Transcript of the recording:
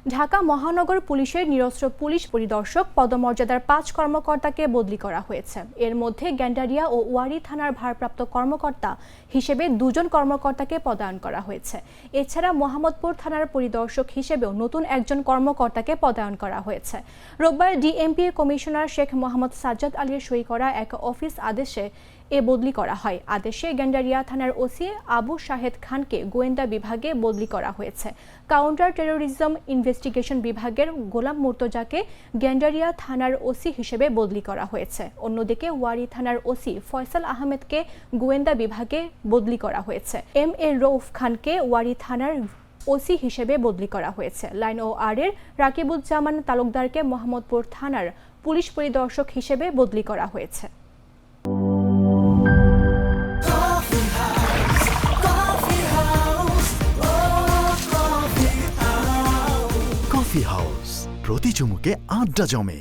ঢাকা মহানগর পুলিশের নিরস্ত্র পুলিশ পরিদর্শক পদমর্যাদার ৫ কর্মকর্তাকে বদলি করা হয়েছে। এর মধ্যে গেন্ডারিয়া ও ওয়ারী থানার ভারপ্রাপ্ত কর্মকর্তা হিসেবে ২ জন কর্মকর্তাকে পদায়ন করা হয়েছে। এছাড়া মোহাম্মদপুর থানার পরিদর্শক হিসেবেও নতুন একজন কর্মকর্তাকে পদায়ন করা হয়েছে। রোববার ডিএমপি কমিশনার শেখ মোহাম্মদ সাজ্জাদ আলীর সই করা এক অফিস আদেশে এ বদলি করা হয়। আদেশে গেন্ডারিয়া থানার ওসি আবু শাহেদ খানকে গোয়েন্দা বিভাগে বদলি করা হয়েছে। কাউন্টার টেরোরিজম ইনভেস্টিগেশন বিভাগের গোলাম মুর্তজাকে গেন্ডারিয়া থানার ওসি হিসেবে বদলি করা হয়েছে। অন্যদিকে ওয়ারী থানার ওসি ফয়সাল আহমেদকে গোয়েন্দা বিভাগে বদলি করা হয়েছে। এম এ রউফ খানকে ওয়ারী থানার ওসি হিসেবে বদলি করা হয়েছে। লাইন ও আরের রাকিবুজ্জামান তালুকদারকে মোহাম্মদপুর থানার পুলিশ পরিদর্শক হিসেবে বদলি করা হয়েছে। কফি হাউস, প্রতি চুমুকে আড্ডা জমে।